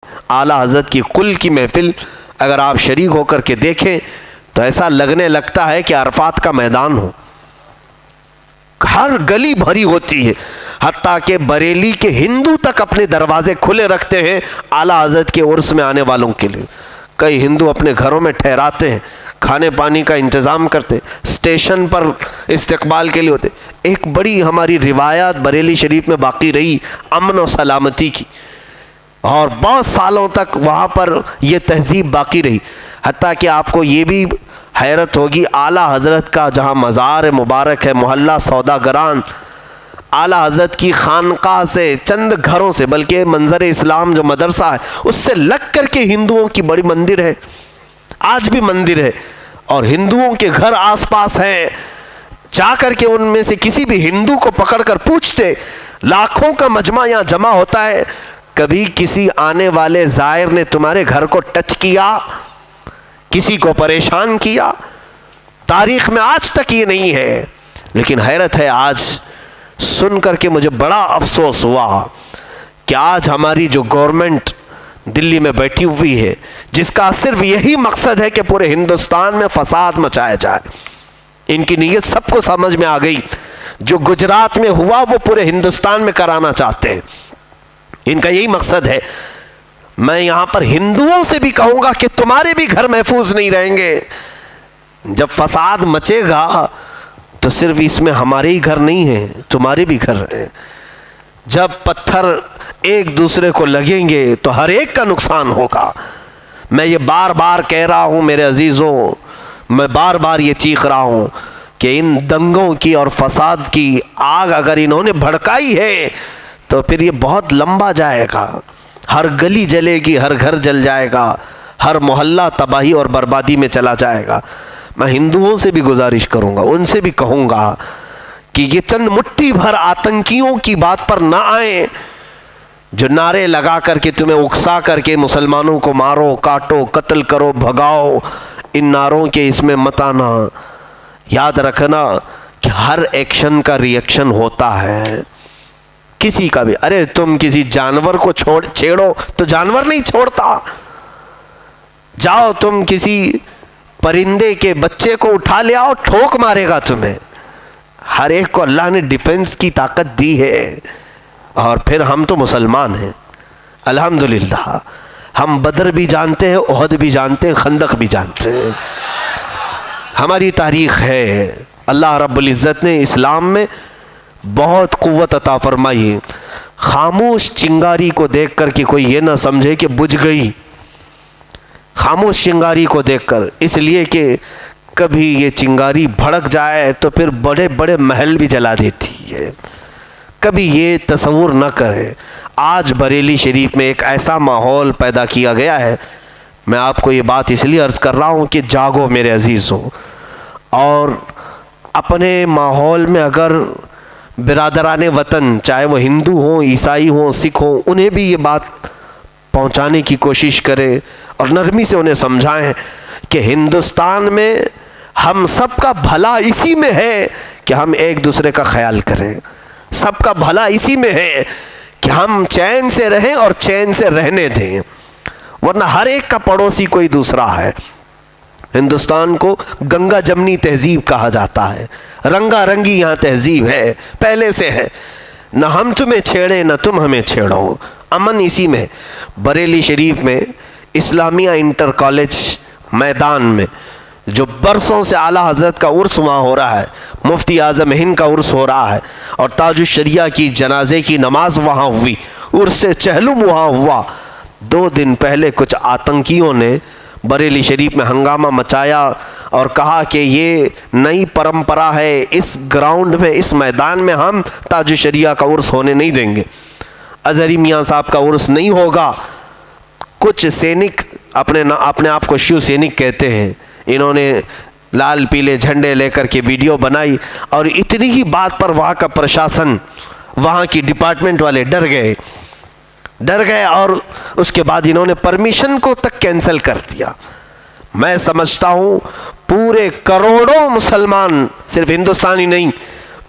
اعلیٰ حضرت کی کل کی محفل اگر آپ شریک ہو کر کے دیکھیں تو ایسا لگنے لگتا ہے کہ عرفات کا میدان ہو. ہر گلی بھری ہوتی ہے، حتیٰ کہ بریلی کے ہندو تک اپنے دروازے کھلے رکھتے ہیں اعلیٰ حضرت کے عرس میں آنے والوں کے لیے. کئی ہندو اپنے گھروں میں ٹھہراتے ہیں، کھانے پانی کا انتظام کرتے، اسٹیشن پر استقبال کے لیے ہوتے. ایک بڑی ہماری روایات بریلی شریف میں باقی رہی امن و سلامتی کی، اور بہت سالوں تک وہاں پر یہ تہذیب باقی رہی. حتیٰ کہ آپ کو یہ بھی حیرت ہوگی، اعلیٰ حضرت کا جہاں مزار مبارک ہے محلہ سوداگران، اعلیٰ حضرت کی خانقاہ سے چند گھروں سے، بلکہ منظر اسلام جو مدرسہ ہے اس سے لگ کر کے ہندوؤں کی بڑی مندر ہے، آج بھی مندر ہے، اور ہندوؤں کے گھر آس پاس ہیں. جا کر کے ان میں سے کسی بھی ہندو کو پکڑ کر پوچھتے، لاکھوں کا مجمع یہاں جمع ہوتا ہے، کبھی کسی آنے والے زائر نے تمہارے گھر کو ٹچ کیا، کسی کو پریشان کیا؟ تاریخ میں آج تک یہ نہیں ہے. لیکن حیرت ہے، آج سن کر کے مجھے بڑا افسوس ہوا کہ آج ہماری جو گورنمنٹ دلی میں بیٹھی ہوئی ہے، جس کا صرف یہی مقصد ہے کہ پورے ہندوستان میں فساد مچایا جائے. ان کی نیت سب کو سمجھ میں آ گئی، جو گجرات میں ہوا وہ پورے ہندوستان میں کرانا چاہتے ہیں، ان کا یہی مقصد ہے. میں یہاں پر ہندوؤں سے بھی کہوں گا کہ تمہارے بھی گھر محفوظ نہیں رہیں گے. جب فساد مچے گا تو صرف اس میں ہمارے ہی گھر نہیں ہیں، تمہارے بھی گھر ہیں. جب پتھر ایک دوسرے کو لگیں گے تو ہر ایک کا نقصان ہوگا. میں یہ بار بار کہہ رہا ہوں میرے عزیزوں، میں بار بار یہ چیخ رہا ہوں کہ ان دنگوں کی اور فساد کی آگ اگر انہوں نے بھڑکائی ہے تو پھر یہ بہت لمبا جائے گا. ہر گلی جلے گی، ہر گھر جل جائے گا، ہر محلہ تباہی اور بربادی میں چلا جائے گا. میں ہندوؤں سے بھی گزارش کروں گا، ان سے بھی کہوں گا کہ یہ چند مٹھی بھر آتنکیوں کی بات پر نہ آئیں جو نعرے لگا کر کے تمہیں اکسا کر کے مسلمانوں کو مارو، کاٹو، قتل کرو، بھگاؤ. ان نعروں کے اس میں مت آنا. یاد رکھنا کہ ہر ایکشن کا ری ایکشن ہوتا ہے، کسی کا بھی. ارے تم کسی جانور کو چھیڑو تو جانور نہیں چھوڑتا. جاؤ تم کسی پرندے کے بچے کو اٹھا لے آؤ، ٹھوک مارے گا تمہیں. ہر ایک کو اللہ نے ڈیفنس کی طاقت دی ہے. اور پھر ہم تو مسلمان ہیں الحمدللہ. ہم بدر بھی جانتے ہیں، احد بھی جانتے ہیں، خندق بھی جانتے ہیں. ہماری تاریخ ہے. اللہ رب العزت نے اسلام میں بہت قوت عطا فرمائی. خاموش چنگاری کو دیکھ کر کہ کوئی یہ نہ سمجھے کہ بجھ گئی. خاموش چنگاری کو دیکھ کر، اس لیے کہ کبھی یہ چنگاری بھڑک جائے تو پھر بڑے بڑے محل بھی جلا دیتی ہے. کبھی یہ تصور نہ کرے. آج بریلی شریف میں ایک ایسا ماحول پیدا کیا گیا ہے. میں آپ کو یہ بات اس لیے عرض کر رہا ہوں کہ جاگو میرے عزیزوں، اور اپنے ماحول میں اگر برادران وطن، چاہے وہ ہندو ہوں، عیسائی ہوں، سکھ ہوں، انہیں بھی یہ بات پہنچانے کی کوشش کریں اور نرمی سے انہیں سمجھائیں کہ ہندوستان میں ہم سب کا بھلا اسی میں ہے کہ ہم ایک دوسرے کا خیال کریں. سب کا بھلا اسی میں ہے کہ ہم چین سے رہیں اور چین سے رہنے دیں، ورنہ ہر ایک کا پڑوسی کوئی دوسرا ہے. ہندوستان کو گنگا جمنی تہذیب کہا جاتا ہے. رنگا رنگی یہاں تہذیب ہے، پہلے سے ہے. نہ ہم تمہیں چھیڑے نہ تم ہمیں چھیڑو، امن اسی میں. بریلی شریف میں اسلامیہ انٹر کالج میدان میں جو برسوں سے اعلیٰ حضرت کا عرس وہاں ہو رہا ہے، مفتی اعظم ہند کا عرس ہو رہا ہے، اور تاج الشریعہ کی جنازے کی نماز وہاں ہوئی، عرس چہلم وہاں ہوا. 2 دن پہلے کچھ آتنکیوں نے بریلی شریف میں ہنگامہ مچایا اور کہا کہ یہ نئی پرمپرا ہے، اس گراؤنڈ میں، اس میدان میں ہم تاج الشریعہ کا عرس ہونے نہیں دیں گے، اظہری میاں صاحب کا عرس نہیں ہوگا. کچھ سینک اپنے آپ کو شیو سینک کہتے ہیں، انہوں نے لال پیلے جھنڈے لے کر کے ویڈیو بنائی، اور اتنی ہی بات پر وہاں کا پرشاسن، وہاں کی ڈپارٹمنٹ والے ڈر گئے اور اس کے بعد انہوں نے پرمیشن کو تک کینسل کر دیا. میں سمجھتا ہوں پورے کروڑوں مسلمان، صرف ہندوستانی نہیں،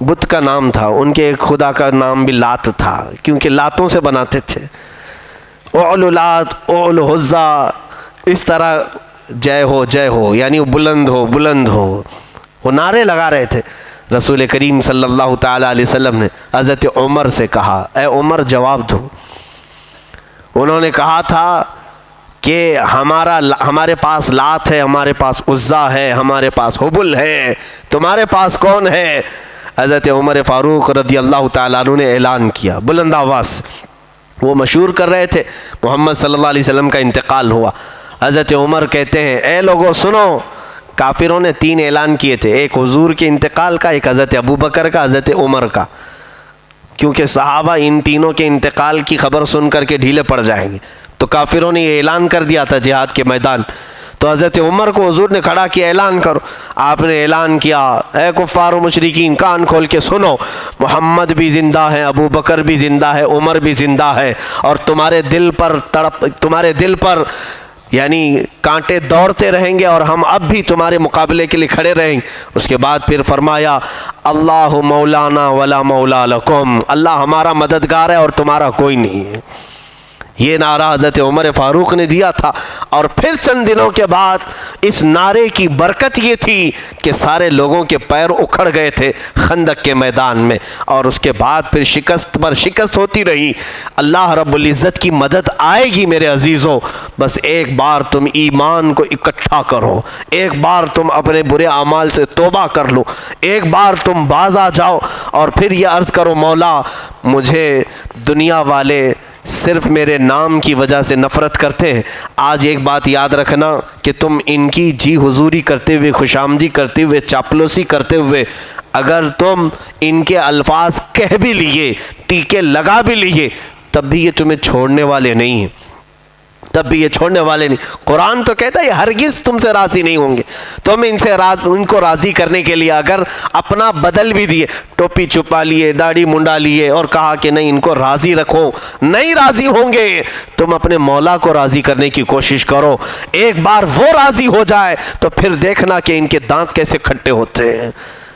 بت کا نام تھا، ان کے ایک خدا کا نام بھی لات تھا، کیونکہ لاتوں سے بناتے تھے، اعلو لات اعلو عزا، اس طرح جے ہو یعنی بلند ہو بلند ہو، وہ نعرے لگا رہے تھے۔ رسول کریم صلی اللہ تعالیٰ علیہ وسلم نے حضرت عمر سے کہا، اے عمر جواب دو۔ انہوں نے کہا تھا کہ ہمارے پاس لات ہے، ہمارے پاس عزا ہے، ہمارے پاس حبل ہے، تمہارے پاس کون ہے؟ حضرت عمر فاروق رضی اللہ تعالیٰ عنہ نے اعلان کیا بلند آواز سے، وہ مشہور کر رہے تھے، محمد صلی اللہ علیہ وسلم کا انتقال ہوا۔ حضرت عمر کہتے ہیں اے لوگوں سنو، کافروں نے 3 اعلان کیے تھے، ایک حضور کے انتقال کا، ایک حضرت ابوبکر کا، حضرت عمر کا، کیونکہ صحابہ ان تینوں کے انتقال کی خبر سن کر کے ڈھیلے پڑ جائیں گے، تو کافروں نے یہ اعلان کر دیا تھا جہاد کے میدان۔ تو حضرت عمر کو حضور نے کھڑا کیا، اعلان کرو۔ آپ نے اعلان کیا، اے کفار و مشرکین کان کھول کے سنو، محمد بھی زندہ ہے، ابو بکر بھی زندہ ہے، عمر بھی زندہ ہے، اور تمہارے دل پر یعنی کانٹے دوڑتے رہیں گے، اور ہم اب بھی تمہارے مقابلے کے لیے کھڑے رہیں گے۔ اس کے بعد پھر فرمایا اللہ مولانا ولا مولا لکم، اللہ ہمارا مددگار ہے اور تمہارا کوئی نہیں ہے۔ یہ نعرہ حضرت عمر فاروق نے دیا تھا، اور پھر چند دنوں کے بعد اس نعرے کی برکت یہ تھی کہ سارے لوگوں کے پیر اکھڑ گئے تھے خندق کے میدان میں، اور اس کے بعد پھر شکست پر شکست ہوتی رہی۔ اللہ رب العزت کی مدد آئے گی میرے عزیزوں، بس ایک بار تم ایمان کو اکٹھا کرو، ایک بار تم اپنے برے اعمال سے توبہ کر لو، ایک بار تم باز آ جاؤ، اور پھر یہ عرض کرو مولا مجھے دنیا والے صرف میرے نام کی وجہ سے نفرت کرتے ہیں، آج ایک بات یاد رکھنا کہ تم ان کی جی حضوری کرتے ہوئے، خوش آمدی کرتے ہوئے، چاپلوسی کرتے ہوئے اگر تم ان کے الفاظ کہہ بھی لیے، ٹیکے لگا بھی لیے، تب بھی یہ تمہیں چھوڑنے والے نہیں ہیں، تب بھی یہ چھوڑنے والے نہیں۔ قرآن تو کہتا ہے ہرگز تم سے راضی نہیں ہوں گے۔ تم ان کو راضی کرنے کے لیے اگر اپنا بدل بھی دیے، ٹوپی چھپا لیے، داڑھی منڈا لیے، اور کہا کہ نہیں ان کو راضی رکھو، نہیں راضی ہوں گے۔ تم اپنے مولا کو راضی کرنے کی کوشش کرو، ایک بار وہ راضی ہو جائے تو پھر دیکھنا کہ ان کے دانت کیسے کھٹے ہوتے ہیں۔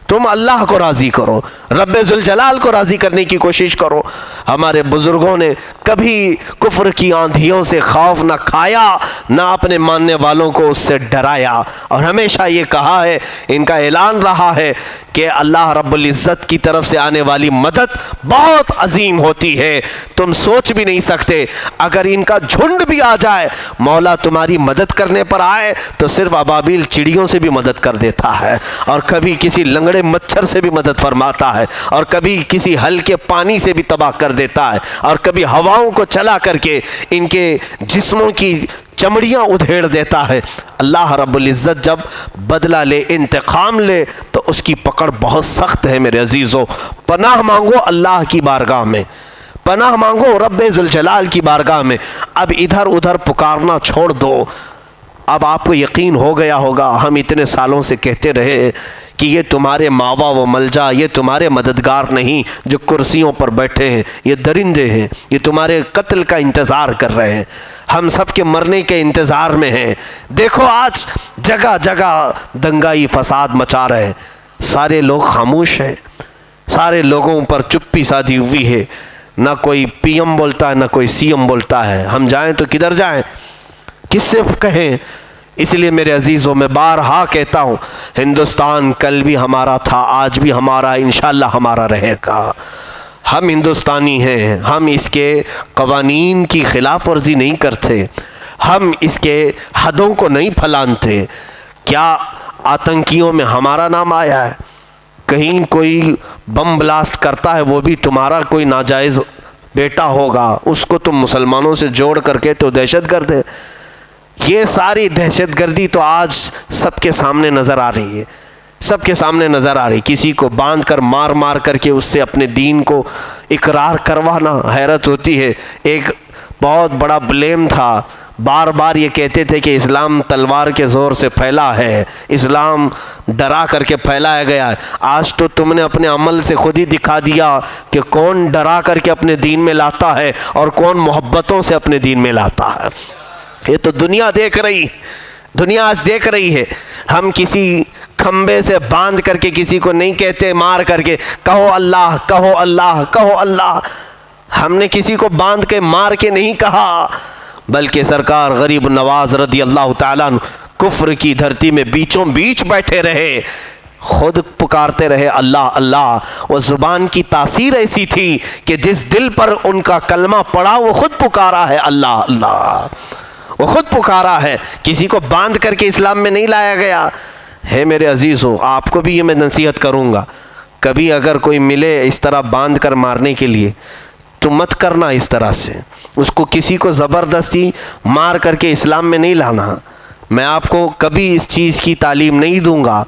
تم اللہ کو راضی کرو، رب ذوالجلال کو راضی کرنے کی کوشش کرو۔ ہمارے بزرگوں نے کبھی کفر کی آندھیوں سے خوف نہ کھایا، نہ اپنے ماننے والوں کو اس سے ڈرایا، اور ہمیشہ یہ کہا ہے، ان کا اعلان رہا ہے کہ اللہ رب العزت کی طرف سے آنے والی مدد بہت عظیم ہوتی ہے، تم سوچ بھی نہیں سکتے۔ اگر ان کا جھنڈ بھی آ جائے، مولا تمہاری مدد کرنے پر آئے تو صرف ابابیل چڑیوں سے بھی مدد کر دیتا ہے، اور کبھی کسی لنگڑے مچھر سے بھی مدد فرماتا ہے، اور کبھی کسی ہلکے پانی سے بھی تباہ کر دیتا ہے، اور کبھی ہواؤں کو چلا کر کے ان کے جسموں کی چمڑیاں ادھیڑ دیتا ہے۔ اللہ رب العزت جب بدلہ لے، انتقام لے، تو اس کی پکڑ بہت سخت ہے میرے عزیزوں۔ پناہ مانگو اللہ کی بارگاہ میں، پناہ مانگو رب ذوالجلال کی بارگاہ میں۔ اب ادھر ادھر پکارنا چھوڑ دو۔ اب آپ کو یقین ہو گیا ہوگا، ہم اتنے سالوں سے کہتے رہے کہ یہ تمہارے ماوا و ملجا، یہ تمہارے مددگار نہیں جو کرسیوں پر بیٹھے ہیں، یہ درندے ہیں، یہ تمہارے قتل کا انتظار کر رہے ہیں، ہم سب کے مرنے کے انتظار میں ہیں۔ دیکھو آج جگہ جگہ دنگائی فساد مچا رہے ہیں، سارے لوگ خاموش ہیں، سارے لوگوں پر چپی سادی ہوئی ہے، نہ کوئی پی ایم بولتا ہے، نہ کوئی سی ایم بولتا ہے۔ ہم جائیں تو کدھر جائیں، کس سے کہیں؟ اس لیے میرے عزیزوں میں بارہا کہتا ہوں، ہندوستان کل بھی ہمارا تھا، آج بھی ہمارا، انشاءاللہ ہمارا رہے گا۔ ہم ہندوستانی ہیں، ہم اس کے قوانین کی خلاف ورزی نہیں کرتے، ہم اس کے حدوں کو نہیں پھلانتے۔ کیا آتنکیوں میں ہمارا نام آیا ہے؟ کہیں کوئی بم بلاسٹ کرتا ہے، وہ بھی تمہارا کوئی ناجائز بیٹا ہوگا، اس کو تم مسلمانوں سے جوڑ کر کے تو دہشت گرد ہے۔ یہ ساری دہشت گردی تو آج سب کے سامنے نظر آ رہی ہے، سب کے سامنے نظر آ رہی۔ کسی کو باندھ کر مار مار کر کے اس سے اپنے دین کو اقرار کروانا، حیرت ہوتی ہے۔ ایک بہت بڑا بلیم تھا، بار بار یہ کہتے تھے کہ اسلام تلوار کے زور سے پھیلا ہے، اسلام ڈرا کر کے پھیلایا گیا ہے۔ آج تو تم نے اپنے عمل سے خود ہی دکھا دیا کہ کون ڈرا کر کے اپنے دین میں لاتا ہے اور کون محبتوں سے اپنے دین میں لاتا ہے۔ یہ تو دنیا دیکھ رہی، دنیا آج دیکھ رہی ہے۔ ہم کسی کھمبے سے باندھ کر کے کسی کو نہیں کہتے مار کر کے کہو اللہ کہو اللہ کہو اللہ. ہم نے کسی کو باندھ کے مار کے نہیں کہا، بلکہ سرکار غریب نواز رضی اللہ تعالیٰ عنہ کفر کی دھرتی میں بیچوں بیچ بیٹھے رہے، خود پکارتے رہے اللہ اللہ. وہ زبان کی تاثیر ایسی تھی کہ جس دل پر ان کا کلمہ پڑا وہ خود پکارا ہے اللہ اللہ، وہ خود پکارا ہے. کسی کو باندھ کر کے اسلام میں نہیں لایا گیا ہے. میرے عزیزو، آپ کو بھی یہ میں نصیحت کروں گا، کبھی اگر کوئی ملے اس طرح باندھ کر مارنے کے لیے تو مت کرنا اس طرح سے. اس کو کسی کو زبردستی مار کر کے اسلام میں نہیں لانا. میں آپ کو کبھی اس چیز کی تعلیم نہیں دوں گا.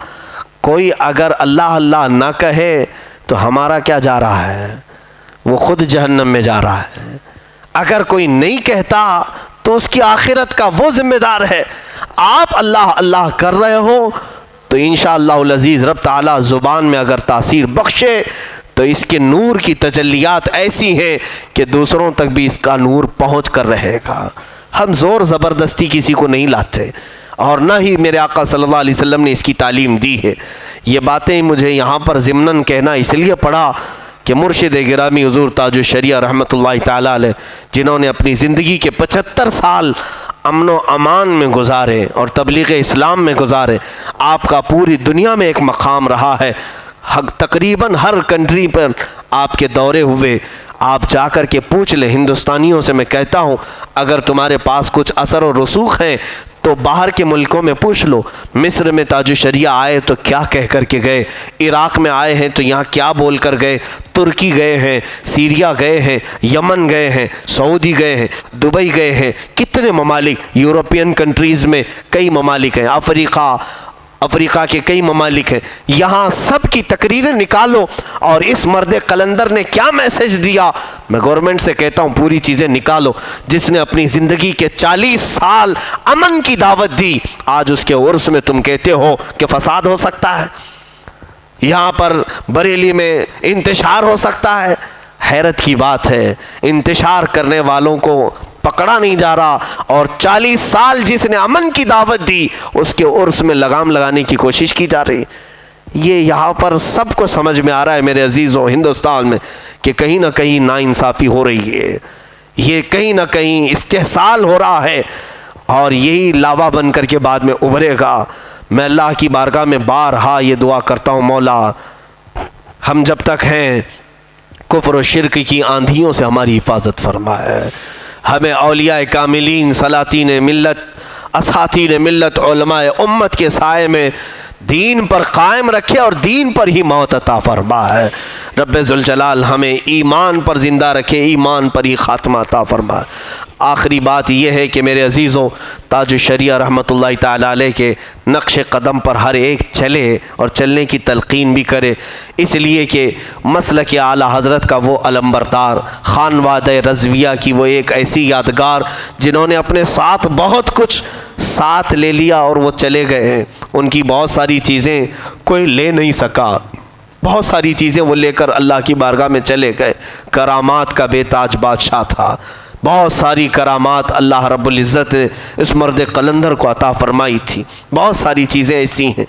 کوئی اگر اللہ اللہ نہ کہے تو ہمارا کیا جا رہا ہے؟ وہ خود جہنم میں جا رہا ہے. اگر کوئی نہیں کہتا تو اس کی آخرت کا وہ ذمہ دار ہے. آپ اللہ اللہ کر رہے ہو تو انشاءاللہ العزیز رب تعالیٰ زبان میں اگر تاثیر بخشے تو اس کے نور کی تجلیات ایسی ہیں کہ دوسروں تک بھی اس کا نور پہنچ کر رہے گا. ہم زور زبردستی کسی کو نہیں لاتے، اور نہ ہی میرے آقا صلی اللہ علیہ وسلم نے اس کی تعلیم دی ہے. یہ باتیں مجھے یہاں پر ضمناً کہنا اس لیے پڑا کہ مرشد گرامی حضور تاج الشریعہ رحمۃ اللہ تعالیٰ علیہ، جنہوں نے اپنی زندگی کے 75 سال امن و امان میں گزارے اور تبلیغ اسلام میں گزارے، آپ کا پوری دنیا میں ایک مقام رہا ہے. تقریباً ہر کنٹری پر آپ کے دورے ہوئے. آپ جا کر کے پوچھ لیں، ہندوستانیوں سے میں کہتا ہوں اگر تمہارے پاس کچھ اثر و رسوخ ہیں تو باہر کے ملکوں میں پوچھ لو. مصر میں تاج الشریعہ آئے تو کیا کہہ کر کے گئے، عراق میں آئے ہیں تو یہاں کیا بول کر گئے، ترکی گئے ہیں، سیریا گئے ہیں، یمن گئے ہیں، سعودی گئے ہیں، دبئی گئے ہیں، کتنے ممالک، یورپین کنٹریز میں کئی ممالک ہیں، افریقہ کے کئی ممالک ہیں. یہاں سب کی تقریریں نکالو اور اس مرد قلندر نے کیا میسج دیا. میں گورنمنٹ سے کہتا ہوں پوری چیزیں نکالو. جس نے اپنی زندگی کے 40 سال امن کی دعوت دی، آج اس کے عرس میں تم کہتے ہو کہ فساد ہو سکتا ہے، یہاں پر بریلی میں انتشار ہو سکتا ہے. حیرت کی بات ہے، انتشار کرنے والوں کو پکڑا نہیں جا رہا، اور 40 سال جس نے امن کی دعوت دی اس کے عرس میں لگام لگانے کی کوشش کی جا رہی. یہ یہاں پر سب کو سمجھ میں آ رہا ہے میرے عزیزوں ہندوستان میں کہ کہیں نہ کہیں ناانصافی ہو رہی ہے، یہ کہیں نہ کہیں استحصال ہو رہا ہے، اور یہی لاوا بن کر کے بعد میں ابھرے گا. میں اللہ کی بارگاہ میں بارہا یہ دعا کرتا ہوں، مولا ہم جب تک ہیں کفر و شرک کی آندھیوں سے ہماری حفاظت فرمائے. ہمیں اولیاء کاملین، سلاطین ملت، اساتین ملت، علماء امت کے سائے میں دین پر قائم رکھے اور دین پر ہی موت عطا فرمائے. رب ذوالجلال ہمیں ایمان پر زندہ رکھے، ایمان پر ہی خاتمہ عطا فرمائے. آخری بات یہ ہے کہ میرے عزیزوں، تاج الشریعہ رحمۃ اللہ تعالیٰ علیہ کے نقش قدم پر ہر ایک چلے اور چلنے کی تلقین بھی کرے، اس لیے کہ مسلک اعلیٰ حضرت کا وہ علمبردار، خانوادہ رضویہ کی وہ ایک ایسی یادگار جنہوں نے اپنے ساتھ بہت کچھ ساتھ لے لیا اور وہ چلے گئے ہیں. ان کی بہت ساری چیزیں کوئی لے نہیں سکا، بہت ساری چیزیں وہ لے کر اللہ کی بارگاہ میں چلے گئے. کرامات کا بے تاج بادشاہ تھا، بہت ساری کرامات اللہ رب العزت نے اس مرد قلندر کو عطا فرمائی تھی. بہت ساری چیزیں ایسی ہیں.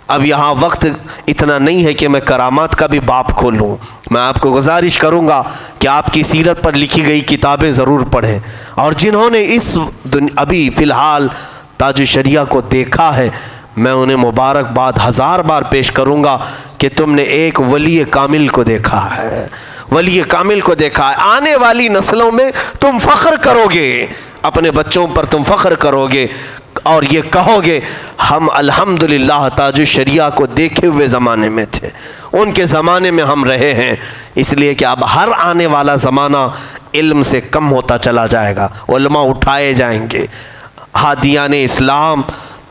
اب یہاں وقت اتنا نہیں ہے کہ میں کرامات کا بھی باب کھولوں. میں آپ کو گزارش کروں گا کہ آپ کی سیرت پر لکھی گئی کتابیں ضرور پڑھیں، اور جنہوں نے ابھی فی الحال تاج الشریعہ کو دیکھا ہے میں انہیں مبارکباد 1000 بار پیش کروں گا کہ تم نے ایک ولی کامل کو دیکھا ہے، ولی کامل کو دیکھا ہے. آنے والی نسلوں میں تم فخر کرو گے، اپنے بچوں پر تم فخر کرو گے اور یہ کہو گے ہم الحمدللہ تاج الشریعہ کو دیکھے ہوئے زمانے میں تھے، ان کے زمانے میں ہم رہے ہیں. اس لیے کہ اب ہر آنے والا زمانہ علم سے کم ہوتا چلا جائے گا، علماء اٹھائے جائیں گے، ہادیان اسلام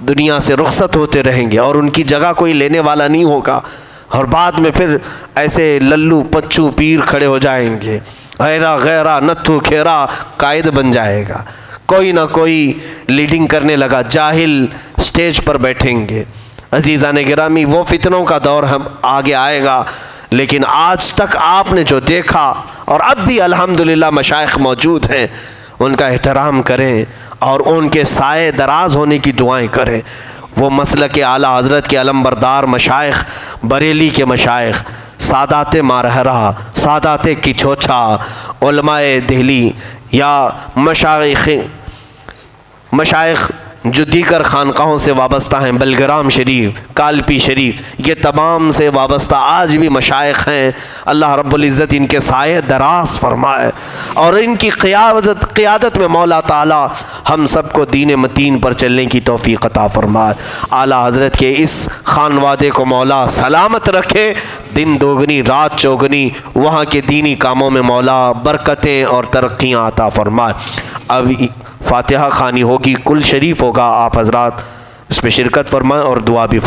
دنیا سے رخصت ہوتے رہیں گے اور ان کی جگہ کوئی لینے والا نہیں ہوگا. اور بعد میں پھر ایسے للو پچو پیر کھڑے ہو جائیں گے، غیرہ غیرہ نتھو کھیرا قائد بن جائے گا، کوئی نہ کوئی لیڈنگ کرنے لگا، جاہل سٹیج پر بیٹھیں گے. عزیزان گرامی، وہ فتنوں کا دور ہم آگے آئے گا، لیکن آج تک آپ نے جو دیکھا اور اب بھی الحمدللہ مشائخ موجود ہیں، ان کا احترام کریں اور ان کے سائے دراز ہونے کی دعائیں کریں. وہ مسلک اعلیٰ حضرت کے علم بردار مشائخ، بریلی کے مشائخ، سادات مارہرہ، سادات کچھوچھا، علماء دہلی یا مشائخ جو دیگر خانقاہوں سے وابستہ ہیں، بلگرام شریف، کالپی شریف، یہ تمام سے وابستہ آج بھی مشائخ ہیں۔ اللہ رب العزت ان کے سائے دراز فرمائے اور ان کی قیادت میں مولا تعالی ہم سب کو دین متین پر چلنے کی توفیق عطا فرمائے۔ اعلیٰ حضرت کے اس خانوادے کو مولا سلامت رکھے، دن دوگنی رات چوگنی وہاں کے دینی کاموں میں مولا برکتیں اور ترقیاں عطا فرمائے۔ اب فاتحہ خوانی ہوگی، کل شریف ہوگا، آپ حضرات اس میں شرکت فرمائیں اور دعا بھی فرمائیں۔